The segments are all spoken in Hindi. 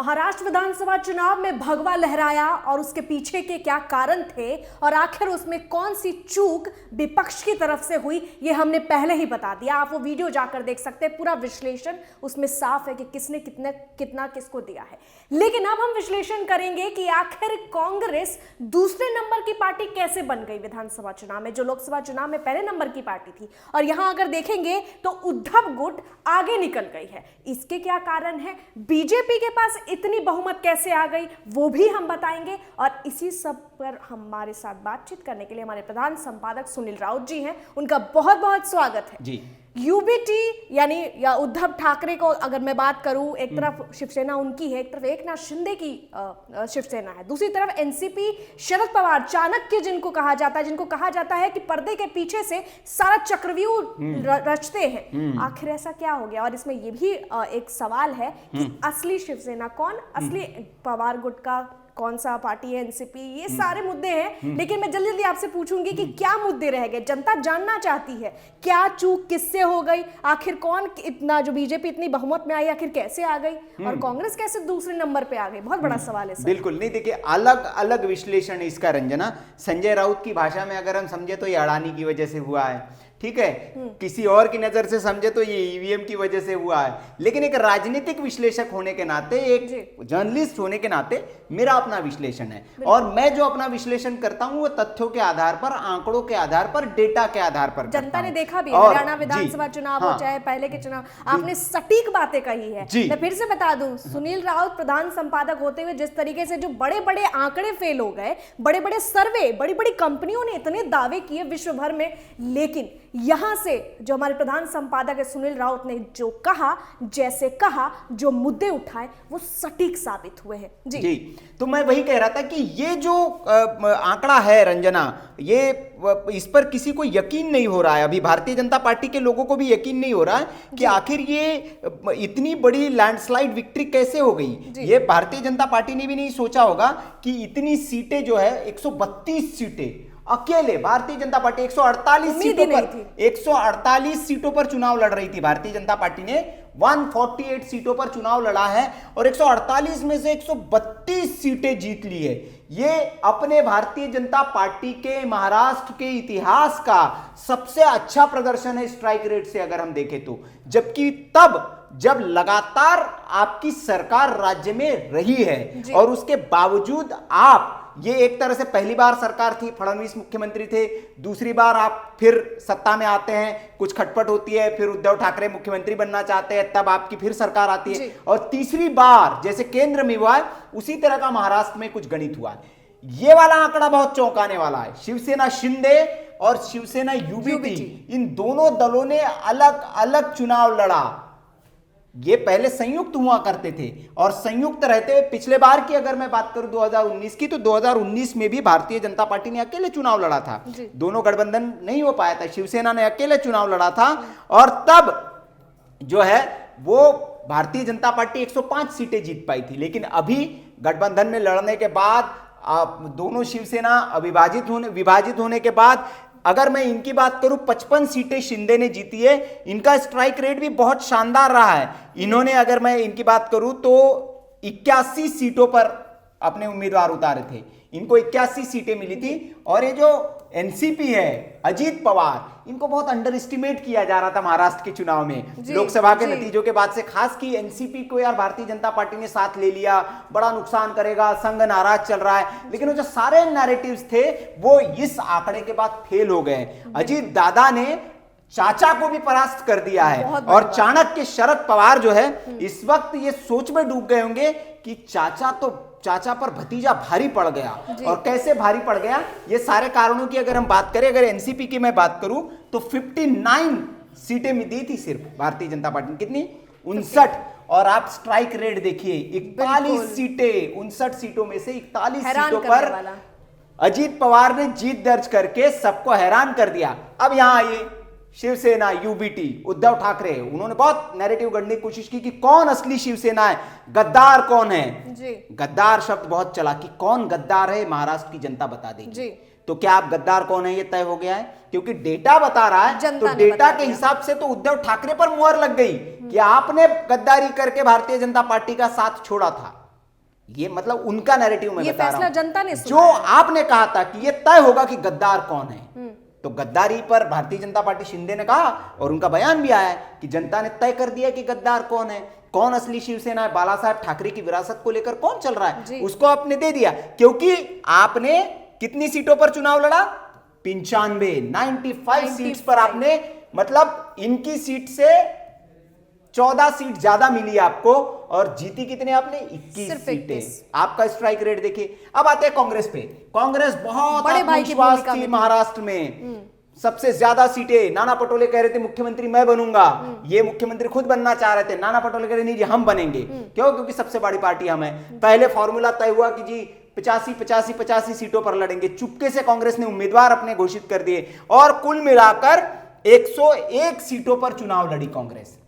महाराष्ट्र विधानसभा चुनाव में भगवा लहराया और उसके पीछे के क्या कारण थे और आखिर उसमें कौन सी चूक विपक्ष की तरफ से हुई, ये हमने पहले ही बता दिया। आप वो वीडियो जाकर देख सकते हैं, पूरा विश्लेषण उसमें साफ है कि किसने कितना किसको दिया है। लेकिन अब हम विश्लेषण करेंगे कि आखिर कांग्रेस दूसरे नंबर की पार्टी कैसे बन गई विधानसभा चुनाव में, जो लोकसभा चुनाव में पहले नंबर की पार्टी थी। और यहां अगर देखेंगे तो उद्धव गुट आगे निकल गई है। इसके क्या कारण है, बीजेपी के पास इतनी बहुमत कैसे आ गई, वो भी हम बताएंगे। और इसी सब पर हमारे साथ बातचीत करने के लिए हमारे प्रधान संपादक सुनील राउत जी हैं, उनका बहुत बहुत स्वागत है जी। यूबीटी यानी या उद्धव ठाकरे को अगर मैं बात करूं, एक तरफ शिवसेना उनकी है, एक तरफ एकनाथ शिंदे की शिवसेना है, दूसरी तरफ एनसीपी शरद पवार चाणक्य जिनको कहा जाता है कि पर्दे के पीछे से सारा चक्रव्यूह रचते हैं। आखिर ऐसा क्या हो गया? और इसमें यह भी एक सवाल है कि असली शिवसेना कौन, असली पवार गुट का कौन सा पार्टी है, एनसीपी, ये सारे मुद्दे हैं। लेकिन मैं जल्दी जल्दी आपसे पूछूंगी कि क्या मुद्दे रह गए, जनता जानना चाहती है, क्या चूक किससे हो गई, आखिर कौन इतना, जो बीजेपी इतनी बहुमत में आई आखिर कैसे आ गई और कांग्रेस कैसे दूसरे नंबर पे आ गई? बहुत बड़ा सवाल है सर। बिल्कुल नहीं, देखिए अलग अलग विश्लेषण है इसका रंजना। संजय राउत की भाषा में अगर हम समझे तो ये अडानी की वजह से हुआ है, ठीक है। किसी और की नजर से समझे तो ये ईवीएम की वजह से हुआ है। लेकिन एक राजनीतिक विश्लेषक होने के नाते, एक जर्नलिस्ट होने के नाते मेरा अपना विश्लेषण है, और मैं जो अपना विश्लेषण करता हूं वो तथ्यों के आधार पर, आंकड़ों के आधार पर, डेटा के आधार पर। जनता ने देखा भी, हरियाणा विधानसभा चुनाव हो चाहे पहले के चुनाव, आपने सटीक बातें कही है। मैं फिर से बता दूं, सुनील राउत प्रधान संपादक होते हुए जिस तरीके से जो बड़े बड़े आंकड़े फेल हो गए, बड़े बड़े सर्वे, बड़ी बड़ी कंपनियों ने इतने दावे किए विश्व भर में, लेकिन यहां से जो हमारे प्रधान संपादक है सुनील राउत ने जो कहा, जैसे कहा, जो मुद्दे उठाए, वो सटीक साबित हुए हैं जी। तो मैं वही कह रहा था कि ये जो आंकड़ा है रंजना, ये इस पर किसी को यकीन नहीं हो रहा है। अभी भारतीय जनता पार्टी के लोगों को भी यकीन नहीं हो रहा है कि आखिर ये इतनी बड़ी लैंडस्लाइड विक्ट्री कैसे हो गई। ये भारतीय जनता पार्टी ने भी नहीं सोचा होगा कि इतनी सीटें जो है 132 सीटें अकेले भारतीय जनता पार्टी 148 सीटों पर चुनाव लड़ रही थी। भारतीय जनता पार्टी ने 148 सीटों पर चुनाव लड़ा है और 148 में से 132 सीटें जीत ली है। ये अपने भारतीय जनता पार्टी के महाराष्ट्र के इतिहास का सबसे अच्छा प्रदर्शन है स्ट्राइक रेट से अगर हम देखें तो। जबकि तब जब लगातार आपकी सरकार राज्य में रही है और उसके बावजूद आप, ये एक तरह से पहली बार सरकार थी, फडणवीस मुख्यमंत्री थे, दूसरी बार आप फिर सत्ता में आते हैं, कुछ खटपट होती है, फिर उद्धव ठाकरे मुख्यमंत्री बनना चाहते हैं, तब आपकी फिर सरकार आती है, और तीसरी बार जैसे केंद्र में हुआ है उसी तरह का महाराष्ट्र में कुछ गणित हुआ है। ये वाला आंकड़ा बहुत चौंकाने वाला है। शिवसेना शिंदे और शिवसेना यूबीटी, इन दोनों दलों ने अलग अलग चुनाव लड़ा। ये पहले संयुक्त हुआ करते थे और संयुक्त रहते हुए, पिछले बार की अगर मैं बात करूं 2019 की, तो 2019 में भी भारतीय जनता पार्टी ने अकेले चुनाव लड़ा था, दोनों गठबंधन नहीं हो पाया था, शिवसेना ने अकेले चुनाव लड़ा था, और तब जो है वो भारतीय जनता पार्टी 105 सीटें जीत पाई थी। लेकिन अभी गठबंधन में लड़ने के बाद, दोनों शिवसेना विभाजित होने के बाद, अगर मैं इनकी बात करूं 55 सीटें शिंदे ने जीती है। इनका स्ट्राइक रेट भी बहुत शानदार रहा है। इन्होंने, अगर मैं इनकी बात करूं तो 81 सीटों पर अपने उम्मीदवार उतारे थे, इनको 81 सीटें मिली थी। और ये जो एनसीपी है, अजीत पवार, इनको बहुत अंडर एस्टिमेट किया जा रहा था महाराष्ट्र के चुनाव में, लोकसभा के नतीजों के बाद से, खास की एनसीपी को यार भारतीय जनता पार्टी ने साथ ले लिया, बड़ा नुकसान करेगा, संघ नाराज चल रहा है। लेकिन वो जो सारे नैरेटिव्स थे वो इस आंकड़े के बाद फेल हो गए। अजीत दादा ने चाचा को भी परास्त कर दिया है, और चाणक्य शरद पवार जो है इस वक्त ये सोच में डूब गए होंगे कि चाचा पर भतीजा भारी पड़ गया। और कैसे भारी पड़ गया, ये सारे कारणों की अगर हम बात करें, अगर एनसीपी की मैं बात करूं तो 59 सीटें दी थी सिर्फ भारतीय जनता पार्टी ने, कितनी, 59। और आप स्ट्राइक रेट देखिए, 41 सीटें, 59 सीटों में से 41 सीटों पर अजीत पवार ने जीत दर्ज करके सबको हैरान कर दिया। अब यहां आइए, शिवसेना, यूबीटी, उद्धव ठाकरे, उन्होंने बहुत नैरेटिव गढ़ने की कोशिश की कि कौन असली शिवसेना है, गद्दार कौन है जी। गद्दार शब्द बहुत चला कि कौन गद्दार है, महाराष्ट्र की जनता बता देगी। तो क्या आप गद्दार कौन है ये तय हो गया है, क्योंकि डेटा बता रहा है। तो डेटा के हिसाब से तो उद्धव ठाकरे पर मुहर लग गई कि आपने गद्दारी करके भारतीय जनता पार्टी का साथ छोड़ा था। ये मतलब उनका नैरेटिव मैं ये बता रहा फैसला हूं। जनता ने जो सुना है। आपने कहा था कि ये तय होगा कि गद्दार कौन है, तो गद्दारी पर भारतीय जनता पार्टी शिंदे ने कहा और उनका बयान भी आया है कि जनता ने तय कर दिया कि गद्दार कौन है, कौन असली शिवसेना है, बाला साहब ठाकरे की विरासत को लेकर कौन चल रहा है, उसको आपने दे दिया। क्योंकि आपने कितनी सीटों पर चुनाव लड़ा? 95 सीट्स पर आपने, मतलब इनकी सीट से 14 सीट ज्यादा मिली आपको, और जीती कितने आपने? 21 सिर्फ सीटें। 21। आपका स्ट्राइक रेट देखिए। अब आते हैं कांग्रेस पे। कांग्रेस बहुत बड़े भाई की आत्मविश्वास भूमिका थी में थी। महाराष्ट्र में, सबसे ज्यादा सीटें। नाना पटोले कह रहे थे मुख्यमंत्री मैं बनूंगा, ये मुख्यमंत्री खुद बनना चाह रहे थे। नाना पटोले कह रहे नहीं जी हम बनेंगे। क्यों? क्योंकि सबसे बड़ी पार्टी हम है। पहले फॉर्मूला तय हुआ कि जी 85 सीटों पर लड़ेंगे। चुपके से कांग्रेस ने उम्मीदवार अपने घोषित कर दिए और कुल मिलाकर 101 सीटों पर चुनाव लड़ी कांग्रेस।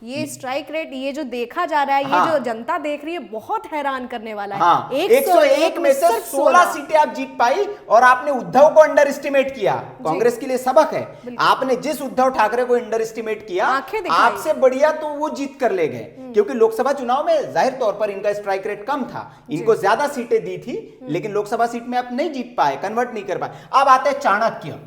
ये स्ट्राइक रेट, ये जो देखा जा रहा है, हाँ। ये जो जनता देख रही है, बहुत हैरान करने वाला है। हाँ, 101 में से 16 सीटें आप जीत पाई और आपने उद्धव को अंडर एस्टिमेट किया। कांग्रेस के लिए सबक है। आपने जिस उद्धव ठाकरे को अंडर एस्टिमेट किया, आंखें दिखाई। आपसे बढ़िया तो वो जीत कर ले गए। क्योंकि लोकसभा चुनाव में जाहिर तौर पर इनका स्ट्राइक रेट कम था, इनको ज्यादा सीटें दी थी, लेकिन लोकसभा सीट में आप नहीं जीत पाए, कन्वर्ट नहीं कर पाए। अब आते हैं चाणक्य।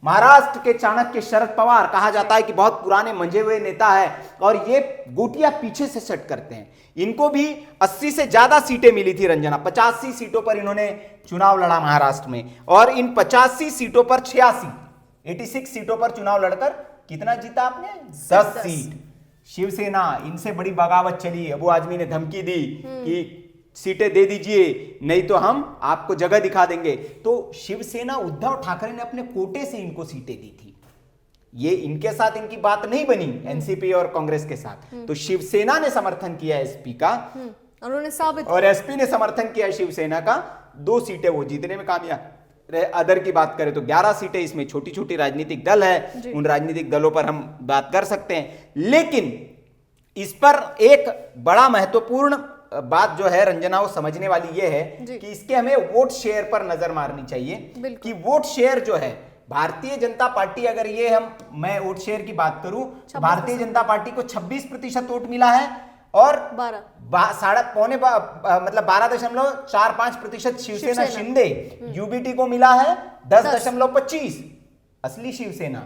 महाराष्ट्र के चाणक्य शरद पवार, कहा जाता है कि बहुत पुराने मंझे हुए नेता है और ये गोटियां पीछे से सेट करते हैं। इनको भी 80 से ज्यादा सीटें मिली थी रंजना, 85 सीटों पर इन्होंने चुनाव लड़ा महाराष्ट्र में, और इन 85 सीटों पर 86 सीटों पर चुनाव लड़कर कितना जीता आपने? 10 सीट। शिवसेना, इनसे बड़ी बगावत चली। अबू आजमी ने धमकी दी कि सीटें दे दीजिए नहीं तो हम आपको जगह दिखा देंगे। तो शिवसेना, उद्धव ठाकरे ने अपने कोटे से इनको सीटें दी थी। ये इनके साथ इनकी बात नहीं बनी एनसीपी और कांग्रेस के साथ। तो शिवसेना ने समर्थन किया एसपी का, उन्होंने साबित, और एसपी ने समर्थन किया शिवसेना का। 2 सीटें वो जीतने में कामयाब। अदर की बात करें तो 11 सीटें, इसमें छोटी छोटी राजनीतिक दल है, उन राजनीतिक दलों पर हम बात कर सकते हैं। लेकिन इस पर एक बड़ा महत्वपूर्ण बात जो है रंजना, वो समझने वाली ये है कि इसके हमें वोट शेयर पर नजर मारनी चाहिए कि वोट शेयर जो है भारतीय जनता पार्टी, अगर ये मैं वोट शेयर की बात करूं तो भारतीय जनता पार्टी को 26% वोट मिला है और 12.45% शिवसेना शिंदे, यूबीटी को मिला है 10.25। असली शिवसेना।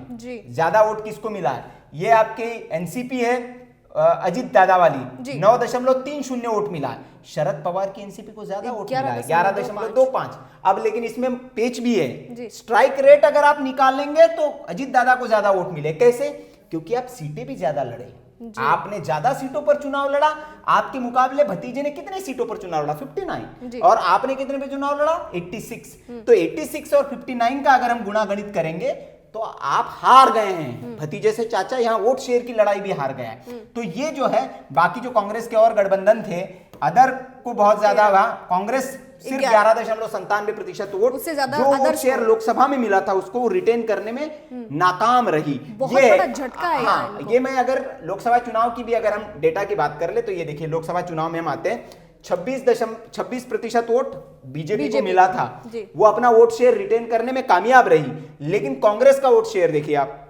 ज्यादा वोट किसको मिला है? ये आपकी एनसीपी है, अजित दादा वाली, 9.30 वोट मिला है। शरद पवार की एनसीपी को ज्यादा वोट मिला है, 11.25। अब लेकिन इसमें पेच भी है। स्ट्राइक रेट अगर आप निकाल लेंगे तो अजित दादा को ज्यादा वोट मिले। कैसे? क्योंकि आप सीटें भी ज्यादा लड़े, आपने ज्यादा सीटों पर चुनाव लड़ा। आपके मुकाबले भतीजे ने कितने सीटों पर चुनाव लड़ा? 59। और आपने कितने पे चुनाव लड़ा? 86। तो 86 और 59 का अगर हम गुणा गणित करेंगे तो आप हार गए हैं। भतीजे से चाचा, यहां वोट शेयर की लड़ाई भी हार गया है। तो ये जो है, बाकी जो कांग्रेस के और गठबंधन थे, अदर को बहुत ज्यादा हुआ। कांग्रेस सिर्फ 11.97% वोट, उससे ज्यादा जो वोट शेयर लोकसभा में मिला था उसको रिटेन करने में नाकाम रही। बहुत बड़ा झटका है। हाँ, ये मैं अगर लोकसभा चुनाव की भी अगर हम डेटा की बात कर ले तो ये देखिए, लोकसभा चुनाव में हम आते हैं, 26% वोट बीजेपी को मिला था। वो अपना वोट शेयर रिटेन करने में कामयाब रही। लेकिन कांग्रेस का वोट शेयर देखिए आप,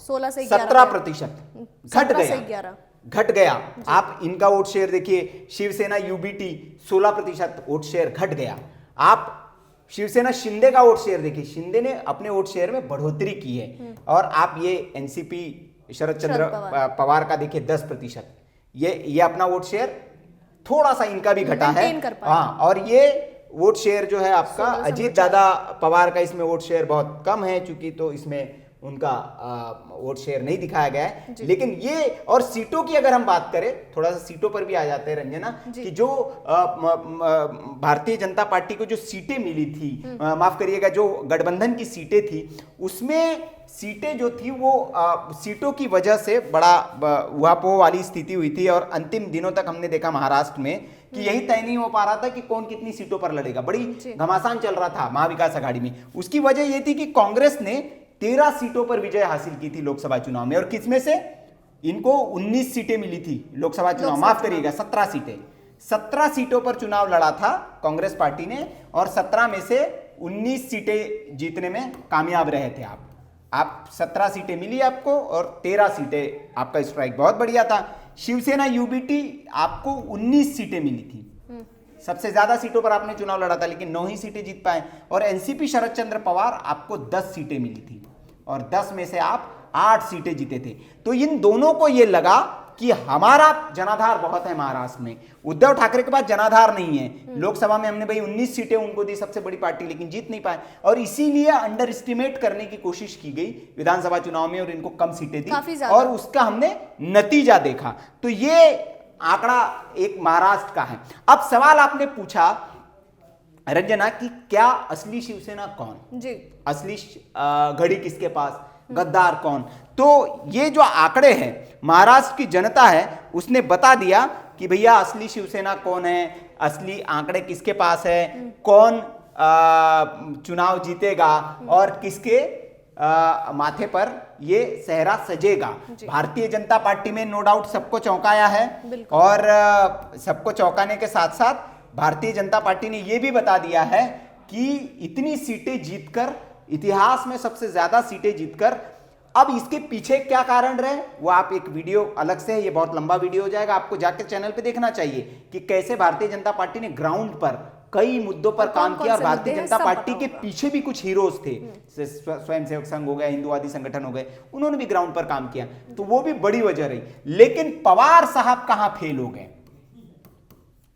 16 से 17% घट गया। आप इनका वोट शेयर देखिए, शिवसेना यूबीटी 16% वोट शेयर घट गया। आप शिवसेना शिंदे का वोट शेयर देखिए, शिंदे ने अपने वोट शेयर में बढ़ोतरी की है। और आप ये एनसीपी शरद चंद्र पवार का देखिए 10%। ये अपना वोट शेयर थोड़ा सा इनका भी घटा है। हाँ, और ये वोट शेयर जो है आपका अजीत दादा पवार का, इसमें वोट शेयर बहुत कम है चूंकि, तो इसमें उनका वोट शेयर नहीं दिखाया गया है। लेकिन ये, और सीटों की अगर हम बात करें, थोड़ा सा सीटों पर भी आ जाते हैं रंजना, कि जो भारतीय जनता पार्टी को जो सीटें मिली थी, माफ करिएगा, जो गठबंधन की सीटें थी, उसमें सीटें जो थी वो सीटों की वजह से बड़ा उहापोह वाली स्थिति हुई थी। और अंतिम दिनों तक हमने देखा महाराष्ट्र में कि यही तय नहीं हो पा रहा था कि कौन कितनी सीटों पर लड़ेगा। बड़ी घमासान चल रहा था महाविकास आघाड़ी में। उसकी वजह यह थी कि कांग्रेस ने 13 सीटों पर विजय हासिल की थी लोकसभा चुनाव में, और किसमें से इनको 19 सीटें मिली थी लोकसभा चुनाव, माफ करिएगा 17 सीटें। 17 सीटों पर चुनाव लड़ा था कांग्रेस पार्टी ने, और 17 में से 19 सीटें जीतने में कामयाब रहे थे। आप 17 सीटें मिली आपको और 13 सीटें, आपका स्ट्राइक बहुत बढ़िया था। शिवसेना यूबीटी आपको 19 सीटें मिली थी, सबसे ज्यादा सीटों पर आपने चुनाव लड़ा था, लेकिन 9 ही सीटें जीत पाए। और एनसीपी शरद चंद्र पवार आपको 10 सीटें मिली थी और 10 में से आप 8 सीटें जीते थे। तो इन दोनों को यह लगा कि हमारा जनाधार बहुत है महाराष्ट्र में, उद्धव ठाकरे के पास जनाधार नहीं है। लोकसभा में हमने भाई 19 सीटें उनको दी, सबसे बड़ी पार्टी, लेकिन जीत नहीं पाए, और इसीलिए अंडर एस्टिमेट करने की कोशिश की गई विधानसभा चुनाव में और इनको कम सीटें दी और उसका हमने नतीजा देखा। तो ये आंकड़ा एक महाराष्ट्र का है। अब सवाल आपने पूछा रंजना कि क्या असली शिवसेना कौन, जी, असली घड़ी किसके पास, गद्दार कौन। तो ये जो आंकड़े हैं महाराष्ट्र की जनता है उसने बता दिया कि भैया असली शिवसेना कौन है, असली आंकड़े किसके पास है, कौन चुनाव जीतेगा और किसके माथे पर ये सेहरा सजेगा। भारतीय जनता पार्टी में नो डाउट सबको चौंकाया है और सबको चौंकाने के साथ साथ भारतीय जनता पार्टी ने यह भी बता दिया है कि इतनी सीटें जीतकर, इतिहास में सबसे ज्यादा सीटें जीतकर, अब इसके पीछे क्या कारण रहे वो आप एक वीडियो अलग से है, ये बहुत लंबा वीडियो हो जाएगा, आपको जाकर चैनल पे देखना चाहिए कि कैसे भारतीय जनता पार्टी ने ग्राउंड पर कई मुद्दों पर काम किया और भारतीय जनता पार्टी के पीछे भी कुछ हीरोज थे, स्वयंसेवक संघ हो गए, हिंदुवादी संगठन हो गए, उन्होंने भी ग्राउंड पर काम किया, तो वो भी बड़ी वजह रही। लेकिन पवार साहब कहां फेल हो गए,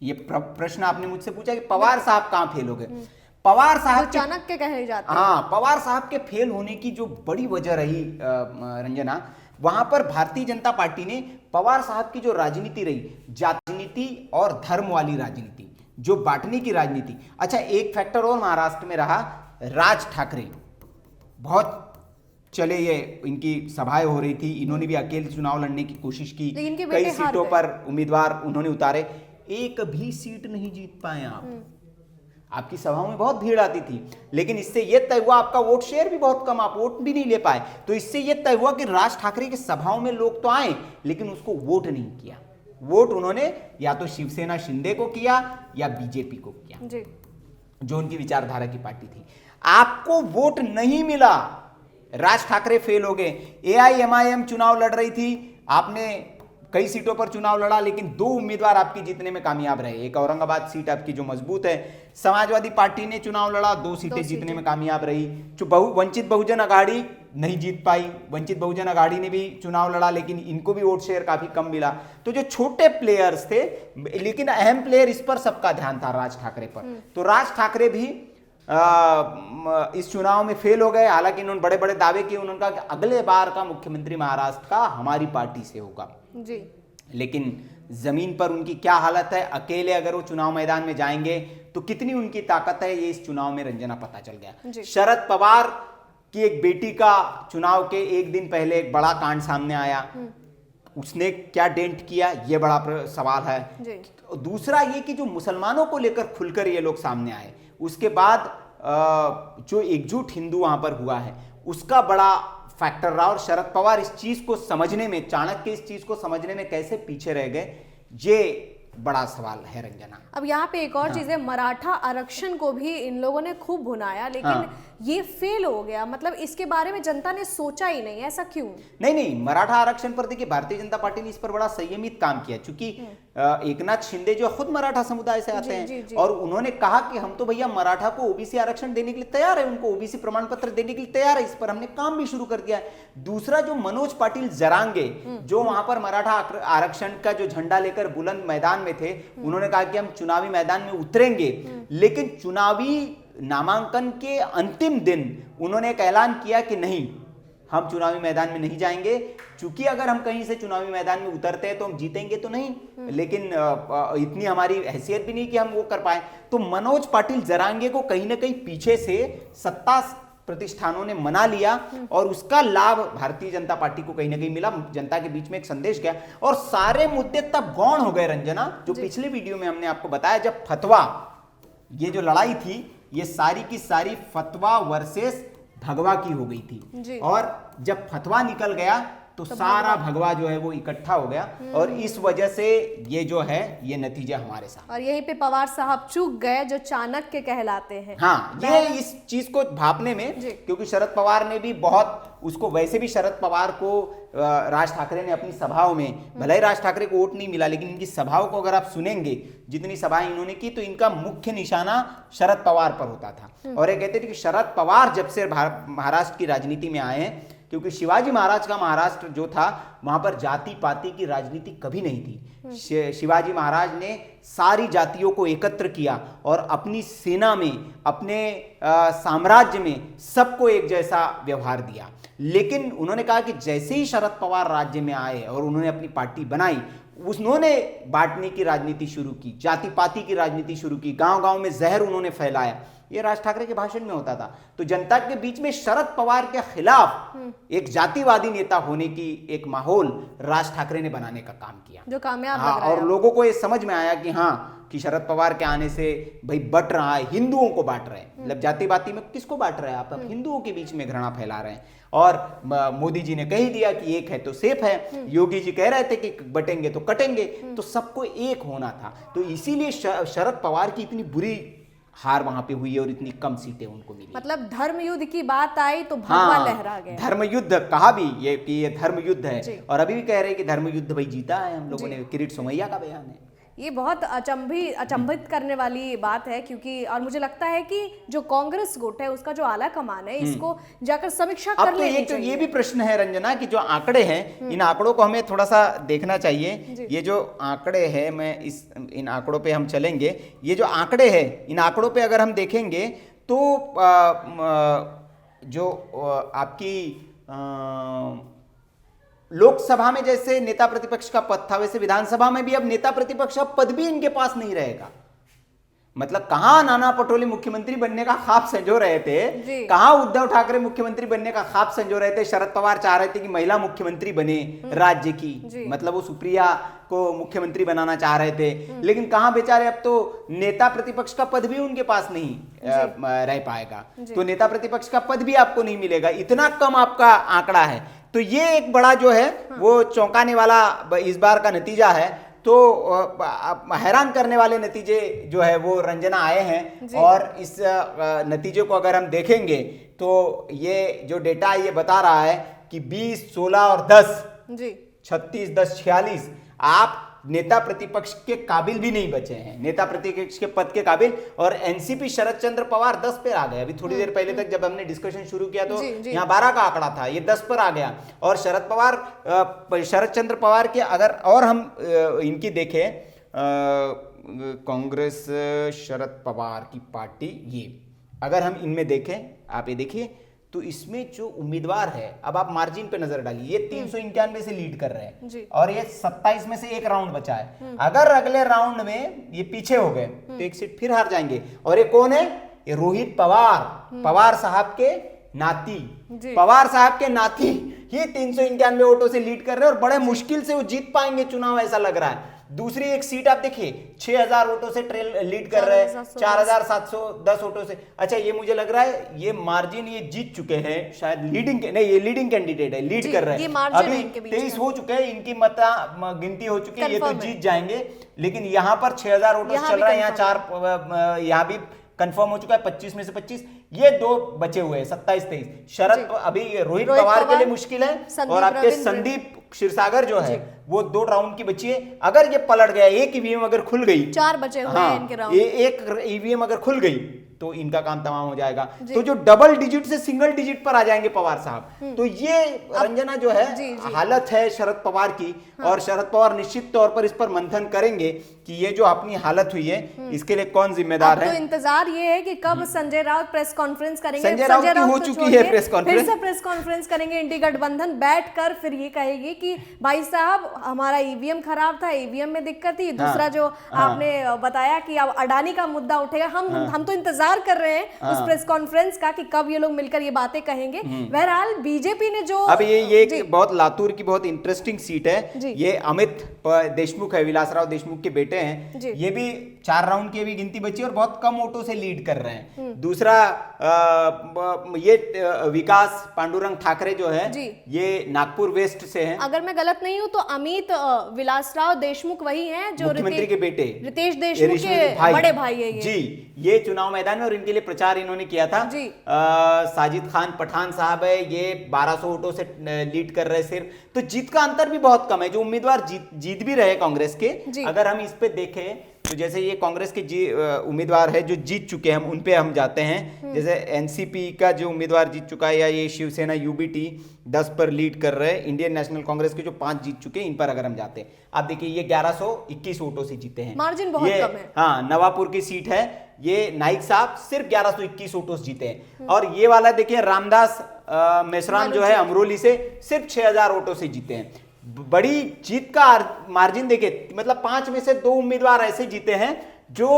ये प्रश्न आपने मुझसे पूछा कि पवार साहब कहां फेल हो गए। पवार साहब चाणक्य कहे जाते हैं। हाँ, पवार साहब के फेल होने की जो बड़ी वजह रही रंजना, वहां पर भारतीय जनता पार्टी ने पवार साहब की जो राजनीति रही, राजनीति और धर्म वाली राजनीति, जो बांटने की राजनीति। अच्छा, एक फैक्टर और महाराष्ट्र में रहा, राज ठाकरे बहुत चले, ये इनकी सभाएं हो रही थी, इन्होंने भी अकेले चुनाव लड़ने की कोशिश की, कई सीटों पर उम्मीदवार उन्होंने उतारे, एक भी सीट नहीं जीत पाए आप। आपकी सभाओं में बहुत भीड़ आती थी, लेकिन इससे यह तय हुआ, आपका वोट शेयर भी बहुत कम, आप वोट भी नहीं ले पाए। तो इससे यह तय हुआ कि राज ठाकरे की सभाओं में लोग तो आए लेकिन उसको वोट नहीं किया। वोट उन्होंने या तो शिवसेना शिंदे को किया या बीजेपी को किया जी, जो उनकी विचारधारा की पार्टी थी। आपको वोट नहीं मिला, राज ठाकरे फेल हो गए। एआईएमआईएम चुनाव लड़ रही थी, आपने कई सीटों पर चुनाव लड़ा, लेकिन 2 उम्मीदवार आपकी जीतने में कामयाब रहे। एक औरंगाबाद सीट आपकी जो मजबूत है, समाजवादी पार्टी ने चुनाव लड़ा, 2 सीटें जीतने में कामयाब रही। जो वंचित बहुजन अघाड़ी नहीं जीत पाई, वंचित बहुजन अघाड़ी ने भी चुनाव लड़ा, लेकिन इनको भी वोट शेयर काफी कम मिला। तो जो छोटे प्लेयर्स थे, लेकिन अहम प्लेयर, इस पर सबका ध्यान था राज ठाकरे पर। तो राज ठाकरे भी इस चुनाव में फेल हो गए। हालांकि इन्होंने बड़े बड़े दावे किए, उन्होंने कहा कि अगले बार का मुख्यमंत्री महाराष्ट्र का हमारी पार्टी से होगा जी। लेकिन जमीन पर उनकी क्या हालत है, अकेले अगर वो चुनाव मैदान में जाएंगे तो कितनी उनकी ताकत है, ये इस चुनाव में रंजना पता चल गया। शरद पवार की एक बेटी का चुनाव के एक दिन पहले एक बड़ा कांड सामने आया, उसने क्या डेंट किया, ये बड़ा सवाल है जी। दूसरा ये कि जो मुसलमानों को लेकर खुलकर ये लोग सामने आए, उसके बाद जो एकजुट हिंदू वहां पर हुआ है, उसका बड़ा फैक्टर रहा। और शरद पवार इस चीज को समझने में, चाणक्य इस चीज को समझने में कैसे पीछे रह गए, ये बड़ा सवाल है रंजना। अब यहाँ पे एक और चीज है, मराठा आरक्षण को भी इन लोगों ने खूब भुनाया, लेकिन ये फेल हो गया। मतलब इसके बारे में जनता ने सोचा ही नहीं, ऐसा क्यों? नहीं, मराठा आरक्षण पर देखिए भारतीय जनता पार्टी ने इस पर बड़ा संयमित काम किया, क्योंकि एकनाथ शिंदे जो खुद मराठा समुदाय से आते हैं और उन्होंने कहा कि हम तो भैया मराठा को ओबीसी आरक्षण देने के लिए तैयार है, उनको ओबीसी प्रमाण पत्र देने के लिए तैयार है, इस पर हमने काम भी शुरू कर दिया है। दूसरा, जो मनोज पाटिल जरांगे, जो वहां पर मराठा आरक्षण का जो झंडा लेकर बुलंद मैदान में थे, उन्होंने कहा कि हम चुनावी मैदान में उतरेंगे, लेकिन चुनावी नामांकन के अंतिम दिन उन्होंने एक ऐलान किया कि नहीं, हम चुनावी मैदान में नहीं जाएंगे, क्योंकि अगर हम कहीं से चुनावी मैदान में उतरते हैं तो हम जीतेंगे तो नहीं, लेकिन इतनी हमारी हैसियत भी नहीं कि हम वो कर पाए। तो मनोज पाटिल जरांगे को कहीं ना कहीं पीछे से सत्ता प्रतिष्ठानों ने मना लिया और उसका लाभ भारतीय जनता पार्टी को कहीं ना कहीं मिला, जनता के बीच में एक संदेश गया और सारे मुद्दे तब गौण हो गए रंजना, जो पिछले वीडियो में हमने आपको बताया, जब फतवा, ये जो लड़ाई थी ये सारी की सारी फतवा वर्सेस भगवा की हो गई थी। और जब फतवा निकल गया तो सारा भगवा जो है वो इकट्ठा हो गया और इस वजह से ये जो है ये नतीजा हमारे साथ। और यहीं पे पवार साहब चूक गए जो चाणक्य कहलाते हैं। हाँ, ये इस चीज को भापने में, क्योंकि शरद पवार ने भी बहुत उसको, वैसे भी शरद पवार को राज ठाकरे ने अपनी सभाओं में, भले ही राज ठाकरे को वोट नहीं मिला, लेकिन इनकी सभाओं को अगर आप सुनेंगे, जितनी सभाएं इन्होंने की, तो इनका मुख्य निशाना शरद पवार पर होता था। और ये कहते थे कि शरद पवार जब से महाराष्ट्र की राजनीति में आए हैं, क्योंकि शिवाजी महाराज का महाराष्ट्र जो था वहां पर जाति पाति की राजनीति कभी नहीं थी। शिवाजी महाराज ने सारी जातियों को एकत्र किया और अपनी सेना में, अपने साम्राज्य में सबको एक जैसा व्यवहार दिया। लेकिन उन्होंने कहा कि जैसे ही शरद पवार राज्य में आए और उन्होंने अपनी पार्टी बनाई, उन्होंने बांटने की राजनीति शुरू की, जाति पाति की राजनीति शुरू की, गांव-गांव में जहर उन्होंने फैलाया। ये राज ठाकरे के भाषण में होता था। तो जनता के बीच में शरद पवार के खिलाफ एक जातिवादी नेता होने की एक माहौल राज ठाकरे ने बनाने का काम किया, जो कामयाब लग हाँ, रहा है। और लोगों को ये समझ में आया कि हाँ, कि शरद पवार के आने से भाई बट रहा है, हिंदुओं को बांट रहे हैं। मतलब जाति बाती में किसको बांट रहे हैं आप? हिंदुओं के बीच में घृणा फैला रहे हैं। और मोदी जी ने कह दिया कि एक है तो सेफ है, योगी जी कह रहे थे कि बटेंगे तो कटेंगे, तो सबको एक होना था। तो इसीलिए शरद पवार की इतनी बुरी हार वहां पे हुई और इतनी कम सीटें उनको मिली। मतलब धर्म युद्ध की बात आई तो भगवा लहरा गया। धर्म युद्ध कहा भी ये कि ये धर्म युद्ध है, और अभी भी कह रहे हैं कि धर्म युद्ध भाई जीता है हम लोगों ने। किरीट सोमैया का बयान है। ये बहुत अचंभित करने वाली बात है, क्योंकि और मुझे लगता है कि जो कांग्रेस गुट है उसका जो आला कमान है, इसको जाकर समीक्षा कर लेनी चाहिए। ये भी प्रश्न है रंजना कि जो आंकड़े हैं, इन आंकड़ों को हमें थोड़ा सा देखना चाहिए। ये जो आंकड़े हैं, मैं इन आंकड़ों पे हम चलेंगे। ये जो आंकड़े हैं, इन आंकड़ों पे अगर हम देखेंगे तो जो आपकी लोकसभा में जैसे नेता प्रतिपक्ष का पद था, वैसे विधानसभा में भी अब नेता प्रतिपक्ष का पद भी इनके पास नहीं रहेगा। मतलब कहां नाना पटोले मुख्यमंत्री बनने का ख्वाब संजो रहे थे, कहां उद्धव ठाकरे मुख्यमंत्री बनने का ख्वाब संजो रहे थे। शरद पवार चाह रहे थे कि महिला मुख्यमंत्री बने राज्य की, मतलब वो सुप्रिया को मुख्यमंत्री बनाना चाह रहे थे। लेकिन कहां बेचारे, अब तो नेता प्रतिपक्ष का पद भी उनके पास नहीं रह पाएगा। तो नेता प्रतिपक्ष का पद भी आपको नहीं मिलेगा, इतना कम आपका आंकड़ा है। तो ये एक बड़ा जो है वो चौंकाने वाला इस बार का नतीजा है। तो हैरान करने वाले नतीजे जो है वो रंजना आए हैं। और इस नतीजे को अगर हम देखेंगे तो ये जो डेटा है ये बता रहा है कि 20, 16 और 10, 36, 10, 46 आप नेता प्रतिपक्ष के काबिल भी नहीं बचे हैं, नेता प्रतिपक्ष के पद के काबिल। और एनसीपी शरद चंद्र पवार 10 पे आ गए। अभी थोड़ी देर पहले तक जब हमने डिस्कशन शुरू किया तो यहाँ 12 का आंकड़ा था, ये 10 पर आ गया। और शरद चंद्र पवार के अगर और हम इनकी देखें, कांग्रेस शरद पवार की पार्टी, ये अगर हम इनमें देखें, आप ये देखिए, तो इसमें जो उम्मीदवार है, अब आप मार्जिन पे नजर डालिए, ये 391 से लीड कर रहे हैं और ये 27 में से एक राउंड बचा है। अगर अगले राउंड में ये पीछे हो गए तो एक सीट फिर हार जाएंगे। और ये कौन है? ये रोहित पवार, पवार साहब के नाती, पवार साहब के नाती, ये 391 वोटों से लीड कर रहे हैं और बड़े मुश्किल से वो जीत पाएंगे चुनाव, ऐसा लग रहा है। दूसरी एक सीट आप देखिए, 6000 वोटों से लीड कर रहे हैं, 4710 वोटों से। अच्छा, ये मुझे लग रहा है ये मार्जिन ये जीत चुके हैं शायद, लीडिंग नहीं, ये लीडिंग कैंडिडेट है, लीड कर रहे हैं। अभी 23 हो चुके हैं, इनकी गिनती हो चुकी है, ये तो जीत जाएंगे। लेकिन यहाँ पर 6000 वोटों से चल रहा है, यहाँ 4, यहाँ भी कंफर्म हो चुका है 25 में से 25। ये 2 बचे हुए हैं, 27-23। शरद अभी रोहित पवार के लिए मुश्किल है, और आपके संदीप क्षीरसागर जो है वो 2 राउंड की बची है। अगर ये पलट गया, एक ईवीएम अगर खुल गई, 4 बचे हुए हैं इनके राउंड, एक ईवीएम अगर खुल गई तो इनका काम तमाम हो जाएगा। तो जो डबल डिजिट से सिंगल डिजिट पर आ जाएंगे पवार साहब, तो ये रंजना जो है हालत है शरद पवार की। और शरद पवार निश्चित तौर पर इस पर मंथन करेंगे कि ये जो अपनी हालत हुई है इसके लिए कौन जिम्मेदार है। तो इंतजार ये है कि कब संजय राउत प्रेस कॉन्फ्रेंस करेंगे। संजय राउत की हो चुकी है प्रेस कॉन्फ्रेंस, फिर से प्रेस कॉन्फ्रेंस करेंगे। इंडी गठबंधन बैठकर फिर ये कहेगी कि भाई साहब हमारा ईवीएम खराब था, ईवीएम में दिक्कत थी। दूसरा जो आपने बताया कि अब अडानी का मुद्दा उठेगा, हम तो इंतजार इंतजार कर रहे हैं उस प्रेस कॉन्फ्रेंस का कि कब ये लोग मिलकर ये बातें कहेंगे। बहरहाल बीजेपी ने जो अब ये बहुत लातूर की बहुत इंटरेस्टिंग सीट है। ये अमित देशमुख है, विलासराव देशमुख के बेटे हैं। ये भी 4 राउंड की भी गिनती बची और बहुत कम वोटों से लीड कर रहे हैं। दूसरा ये विकास पांडुरंग ठाकरे जो है ये नागपुर वेस्ट से हैं। अगर मैं गलत नहीं हूं तो अमित विलासराव देशमुख वही हैं जो मुख्यमंत्री के बेटे रितेश देशमुख के बड़े भाई है। जी, ये चुनाव मैदान में और इनके लिए प्रचार इन्होंने किया था। साजिद खान पठान साहब है, ये 1200 वोटों से लीड कर रहे सिर्फ, तो जीत का अंतर भी बहुत कम है। जो उम्मीदवार जीत भी रहे कांग्रेस के, अगर हम इस पे देखें तो जैसे ये कांग्रेस के उम्मीदवार है जो जीत चुके हैं, हम उन पे हम जाते हैं। जैसे एनसीपी का जो उम्मीदवार जीत चुका है, या ये शिवसेना यूबीटी 10 पर लीड कर रहे हैं। इंडियन नेशनल कांग्रेस के जो 5 जीत चुके हैं, इन पर अगर हम जाते हैं, आप देखिए ये 1121 वोटों से जीते हैं, मार्जिन बहुत कम है। हाँ, नवापुर की सीट है, ये नाइक साहब सिर्फ 1121 वोटों से जीते हैं। और ये वाला देखिए रामदास मेश्राम जो है अमरोली से, सिर्फ 6000 वोटों से जीते हैं। बड़ी जीत का मार्जिन देखिए, मतलब 5 में से 2 उम्मीदवार ऐसे जीते हैं जो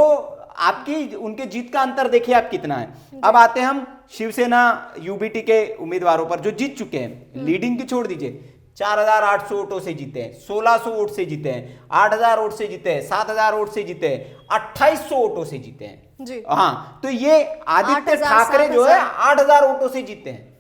आपकी उनके जीत का अंतर देखिए आप कितना है। अब आते हैं हम शिवसेना यूबीटी के उम्मीदवारों पर जो जीत चुके हैं, लीडिंग की छोड़ दीजिए, 4800 वोटों से जीते हैं, 1600 वोट से जीते हैं, 8000 वोट से जीते हैं, 7000 वोट से जीते हैं, 2800 वोटों से जीते हैं। हाँ, तो ये आदित्य ठाकरे जो है 8000 वोटों से जीते हैं।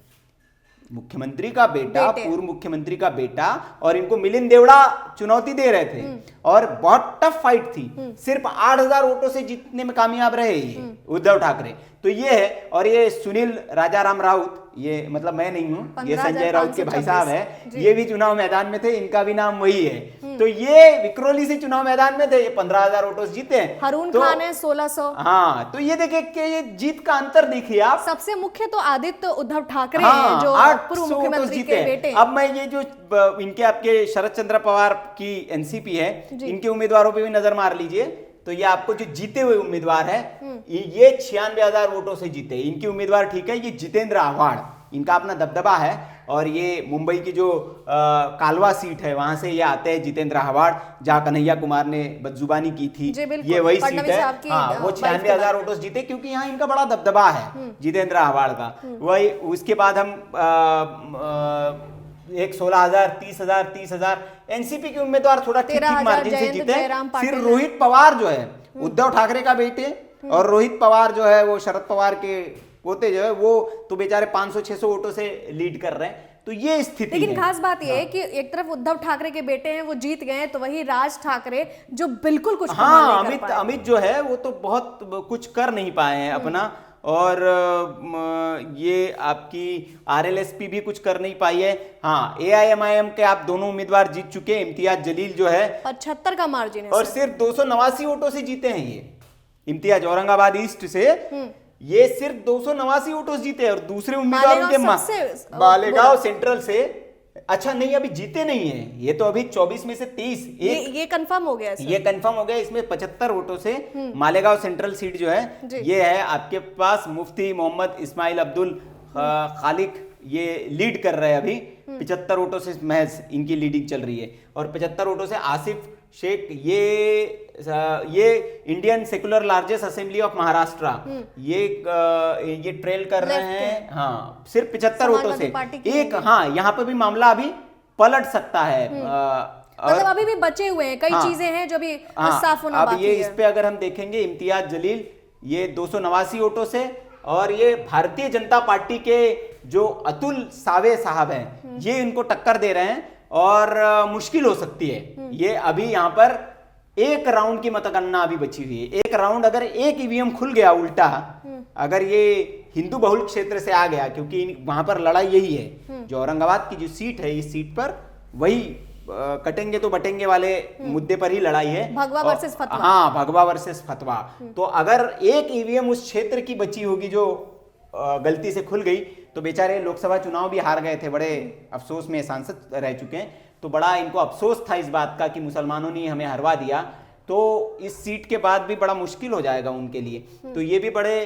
मुख्यमंत्री का बेटा, पूर्व मुख्यमंत्री का बेटा, और इनको मिलिंद देवड़ा चुनौती दे रहे थे और बहुत टफ फाइट थी। सिर्फ 8000 वोटों से जीतने में कामयाब रहे ये उद्धव ठाकरे। तो ये है, और ये सुनील राजाराम राउत, ये मतलब मैं नहीं हूं, ये संजय राउत के भाई साहब है, ये भी चुनाव मैदान में थे, इनका भी नाम वही है। तो ये विक्रोली से चुनाव मैदान में थे, ये 15000 वोटों से जीते हैं। हरून खान है 1600। हाँ, तो ये देखिए कि ये जीत का अंतर देखिए आप। सबसे मुख्य तो आदित्य उद्धव ठाकरे हैं जो पूर्व मुख्यमंत्री के बेटे। अब मैं ये जो इनके आपके शरद चंद्र पवार की एनसीपी है, इनके उम्मीदवारों पे भी नजर मार लीजिए, तो ये आपको जो जीते हुए उम्मीदवार है, ये 96,000 वोटों से जीते। इनके उम्मीदवार ठीक है, ये जितेंद्र आव्हाड, इनका अपना दबदबा है, और ये मुंबई की जो कालवा सीट है वहां से ये आते हैं जितेंद्र आव्हाड, जहां कन्हैया कुमार ने बदजुबानी की थी, ये वही सीट है। हाँ, वो 96,000 वोटों से जीते क्योंकि यहाँ इनका बड़ा दबदबा है जितेंद्र आव्हाड का। वही उसके बाद हम 16,000, 30,000 एनसीपी के उम्मीदवार थोड़ा ठीक मार्जिन से जीते। फिर रोहित पवार जो है उद्धव ठाकरे का बेटे, और रोहित पवार जो है वो शरद पवार के पोते जो है, वो तो बेचारे 500-600 वोटों से लीड कर रहे हैं। तो ये स्थिति है। लेकिन खास बात ये है कि एक तरफ उद्धव ठाकरे के बेटे हैं वो जीत गए हैं, तो वही राज ठाकरे जो बिल्कुल कुछ अमित जो है वो तो बहुत कुछ कर नहीं पाए हैं अपना, और ये आपकी आरएलएसपी भी कुछ कर नहीं पाई है। हाँ, एआईएमआईएम के आप दोनों उम्मीदवार जीत चुके हैं। इम्तियाज जलील जो है 75 का मार्जिन है, और सिर्फ 289 वोटों से जीते हैं। ये इम्तियाज औरंगाबाद ईस्ट से ये सिर्फ 289 वोटों से जीते हैं। और दूसरे उम्मीदवार उनके मालेगांव सेंट्रल से, अच्छा नहीं, अभी जीते नहीं है ये, तो अभी 24 में से 23 ये कंफर्म हो गया, ये कंफर्म हो गया। इसमें 75 वोटों से मालेगांव सेंट्रल सीट जो है ये है आपके पास मुफ्ती मोहम्मद इस्माइल अब्दुल खालिक, ये लीड कर रहे हैं अभी 75 वोटों से, महज इनकी लीडिंग चल रही है। और 75 वोटों से आसिफ शेख, ये Indian secular largest assembly of Maharashtra, ये ट्रेल कर रहे हैं। हाँ, सिर्फ 75 वोटों से एक। हाँ, यहाँ पे भी मामला अभी पलट सकता है। मतलब अभी भी बचे हुए हैं कई चीजें हैं जो भी साफ होना बाकी है। ये इस पे अगर हम देखेंगे, इम्तियाज जलील ये 289 वोटों से, और ये भारतीय जनता पार्टी के जो अतुल सावे साहब हैं, ये इनको टक्कर दे रहे हैं, और मुश्किल हो सकती है ये। अभी यहाँ पर एक राउंड की मतगणना अभी बची हुई है। एक राउंड अगर एक ईवीएम खुल गया उल्टा, अगर ये हिंदू बहुल क्षेत्र से आ गया, क्योंकि वहां पर लड़ाई यही है, जो औरंगाबाद की जो सीट है, इस सीट पर वही कटेंगे तो बटेंगे वाले मुद्दे पर ही लड़ाई है, भगवा वर्सेस फतवा। हाँ, भगवा वर्सेस फतवा। तो अगर एक ईवीएम उस क्षेत्र की बची होगी जो गलती से खुल गई, तो बेचारे लोकसभा चुनाव भी हार गए थे, बड़े अफसोस में सांसद रह चुके हैं, तो बड़ा इनको अफसोस था इस बात का कि मुसलमानों ने हमें हरवा दिया। तो इस सीट के बाद भी बड़ा मुश्किल हो जाएगा उनके लिए, तो ये भी बड़े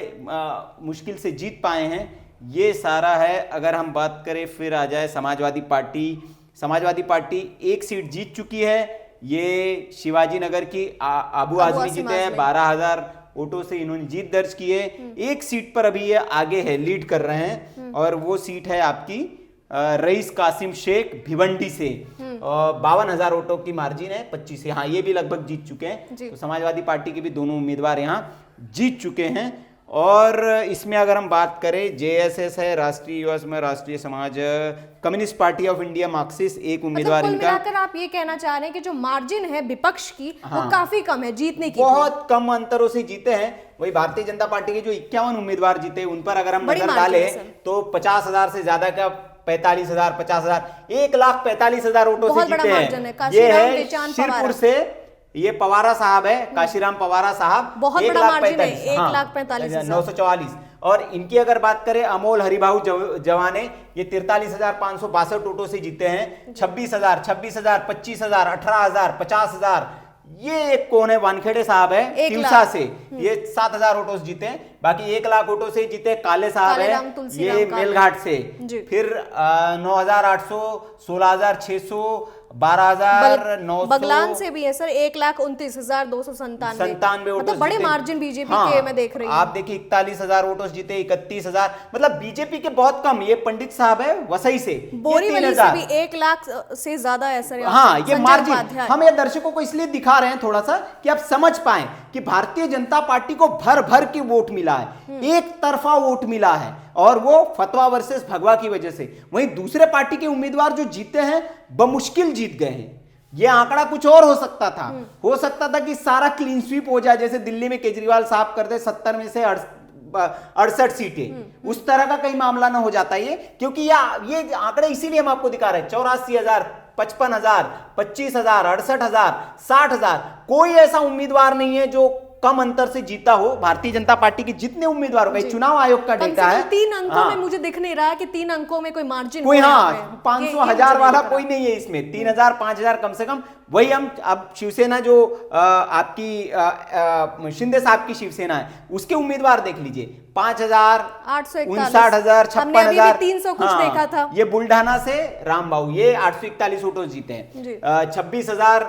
मुश्किल से जीत पाए हैं। ये सारा है। अगर हम बात करें, फिर आ जाए समाजवादी पार्टी एक सीट जीत चुकी है, ये शिवाजी नगर की आबू आजमी जीते हैं, 12,000 वोटों से इन्होंने जीत दर्ज की है। एक सीट पर अभी ये आगे है, लीड कर रहे हैं, और वो सीट है आपकी रईस कासिम शेख भिवंडी से। 52,000 वोटों की मार्जिन है, 25 से। हाँ, ये भी लगभग जीत चुके हैं। तो समाजवादी पार्टी के भी दोनों उम्मीदवार यहाँ जीत चुके हैं। और इसमें अगर हम बात करें, जेएसएस है, राष्ट्रीय युवा समाज, राष्ट्रीय समाज, communist party of India, Marxist, एक उम्मीदवार कुल इनका। मिलाकर आप ये कहना चाह रहे हैं कि जो मार्जिन है विपक्ष की वो काफी कम है जीतने की, बहुत कम अंतरों से जीते हैं। वही भारतीय जनता पार्टी के जो 51 उम्मीदवार जीते, उन पर अगर हम बड़ी नजर मार्जिन है डालें सर। तो 50,000 से ज्यादा का 45,000, 50,000, 1,45,000 वोटों से बहुत बड़ा जीते मार्जिन है। हैं। ये काशीराम है बेचान शिरपुर पवारा। से, ये पवारा साहब है, काशीराम पवारा साहब, बहुत बड़ा मार्जिन है, 1,45,000। 944। और इनकी अगर बात करें, अमोल हरिभाऊ जवाने, ये 43,562 वोटों से जीते हैं। 26,000, 26,000, 25,000, 18,000, 50,000। ये एक कौन है, वानखेड़े साहब है तिवसा से, ये 7,000 वोटों से जीते हैं। बाकी 1,00,000 वोटों से जीते काले साहब है, ये मेलघाट से। फिर 9,800, 16,600, 12,900, बगलान से भी है सर 1,29,297 वोटों, मतलब बड़े मार्जिन बीजेपी के मैं देख रही हूँ। आप देखिए 41,000 वोटों से जीते, 31,000, मतलब बीजेपी के बहुत कम। ये पंडित साहब है वसई से, बोरीवली से भी 1,00,000 से ज्यादा है सर। हाँ, ये मार्जिन हम ये दर्शकों को इसलिए दिखा रहे हैं थोड़ा सा कि आप समझ पाए कि भारतीय जनता पार्टी को भर भर के वोट मिला है, एक तरफा वोट मिला है, और वो फतवा वर्सेस भगवा की वजह से। वहीं दूसरे पार्टी के उम्मीदवार जो जीते हैं बमुश्किल जीत गए हैं। ये आंकड़ा कुछ और हो सकता था, हो सकता था कि सारा क्लीन स्वीप हो जाए, जैसे दिल्ली में केजरीवाल साहब करते 70 में से 68 सीटें, उस तरह का कहीं मामला ना हो जाता ये। क्योंकि ये आंकड़े इसीलिए हम आपको दिखा रहे हैं, 84,000, 55,000, 25,000, 68,000, 60,000। कोई ऐसा उम्मीदवार नहीं है जो कम अंतर से जीता हो। भारतीय जनता पार्टी के जितने उम्मीदवारों का चुनाव आयोग का डेटा है, 3 अंकों में मुझे दिख नहीं रहा कि 3 अंकों में कोई मार्जिन कोई, हाँ, 500, 1,000 वाला कोई नहीं है इसमें। 3,000, 5,000 कम से कम। वही हम अब शिवसेना जो आपकी शिंदे साहब की शिवसेना है, उसके उम्मीदवार देख लीजिए, 5,000, 59,000, 56,000, 300 कुछ देखा था। ये बुल्ढाना से रामबाबू, ये 841 वोटों जीते हैं। 26,000,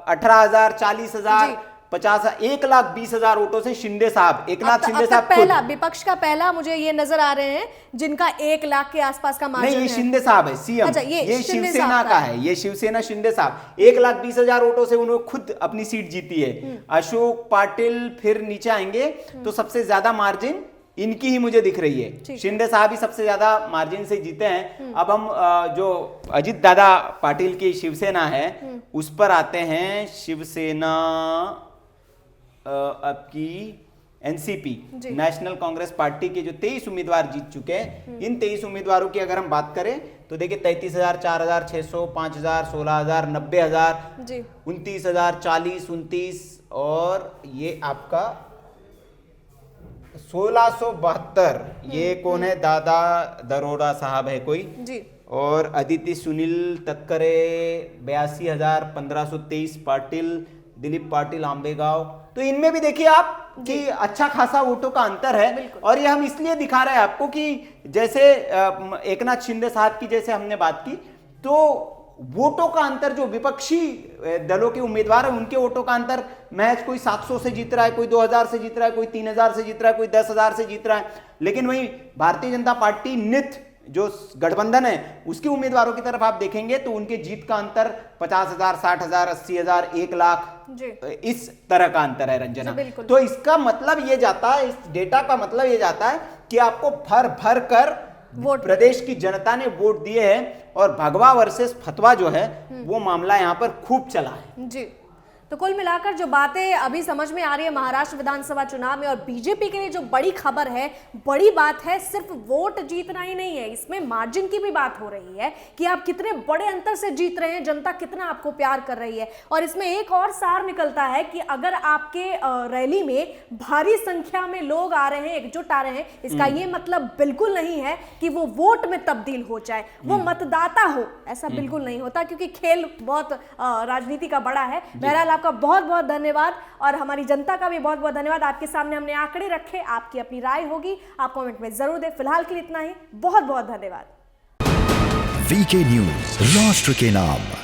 18,000, 40,000, 50,000, 1,20,000 वोटों से शिंदे साहब, एकनाथ शिंदे साहब पहला विपक्ष का पहला मुझे ये नजर आ रहे हैं जिनका 1,00,000 के आसपास का मार्जिन नहीं, ये शिंदे साहब है सीएम। अच्छा, ये शिवसेना का है, ये शिवसेना शिंदे साहब 1,20,000 वोटों से उन्होंने खुद अपनी सीट जीती है। अशोक पाटिल फिर नीचे आएंगे तो सबसे ज्यादा मार्जिन इनकी ही मुझे दिख रही है। शिंदे साहब ही सबसे ज्यादा मार्जिन से जीते हैं। अब हम जो अजित दादा पाटिल की शिवसेना है उस पर आते हैं। शिवसेना आपकी एनसीपी, नेशनल कांग्रेस पार्टी के जो 23 उम्मीदवार जीत चुके हैं, इन 23 उम्मीदवारों की अगर हम बात करें तो देखिए 33,000, 4,600, 5,000, 16,000, 90,000, 29,000, 40, 29, और ये आपका 1,672। ये कौन है, दादा दरोड़ा साहब है कोई जी। और अदिति सुनील तक्करे 82,000, 1,523, पाटिल, दिलीप पाटिल, आंबेगांव। तो इनमें भी देखिए आप कि अच्छा खासा वोटों का अंतर है। और ये हम इसलिए दिखा रहे हैं आपको कि जैसे एकनाथ शिंदे साहब की जैसे हमने बात की, तो वोटों का अंतर जो विपक्षी दलों के उम्मीदवार हैं उनके वोटों का अंतर महज कोई 700 से जीत रहा है, कोई 2,000 से जीत रहा है, कोई 3,000 से जीत रहा है, कोई 10,000 से जीत रहा है। लेकिन वहीं भारतीय जनता पार्टी नित जो गठबंधन है उसके उम्मीदवारों की तरफ आप देखेंगे तो उनके जीत का अंतर 50,000, 60,000, 80,000, 1,00,000, इस तरह का अंतर है रंजना। तो इसका मतलब ये जाता है, इस डेटा का मतलब ये जाता है कि आपको भर भर कर प्रदेश की जनता ने वोट दिए हैं और भगवा वर्सेस फतवा जो है वो मामला यहां पर खूब चला है जी। तो कुल मिलाकर जो बातें अभी समझ में आ रही है महाराष्ट्र विधानसभा चुनाव में, और बीजेपी के लिए जो बड़ी खबर है, बड़ी बात है, सिर्फ वोट जीतना ही नहीं है, इसमें मार्जिन की भी बात हो रही है कि आप कितने बड़े अंतर से जीत रहे हैं, जनता कितना आपको प्यार कर रही है। और इसमें एक और सार निकलता है कि अगर आपके रैली में भारी संख्या में लोग आ रहे हैं, एकजुट आ रहे हैं, इसका ये मतलब बिल्कुल नहीं है कि वो वोट में तब्दील हो जाए, वो मतदाता हो, ऐसा बिल्कुल नहीं होता, क्योंकि खेल बहुत राजनीति का बड़ा है। बहरहाल आपका बहुत बहुत धन्यवाद और हमारी जनता का भी बहुत बहुत धन्यवाद। आपके सामने हमने आंकड़े रखे, आपकी अपनी राय होगी, आप कमेंट में जरूर दें। फिलहाल के लिए इतना ही, बहुत बहुत धन्यवाद। वीके न्यूज, राष्ट्र के नाम।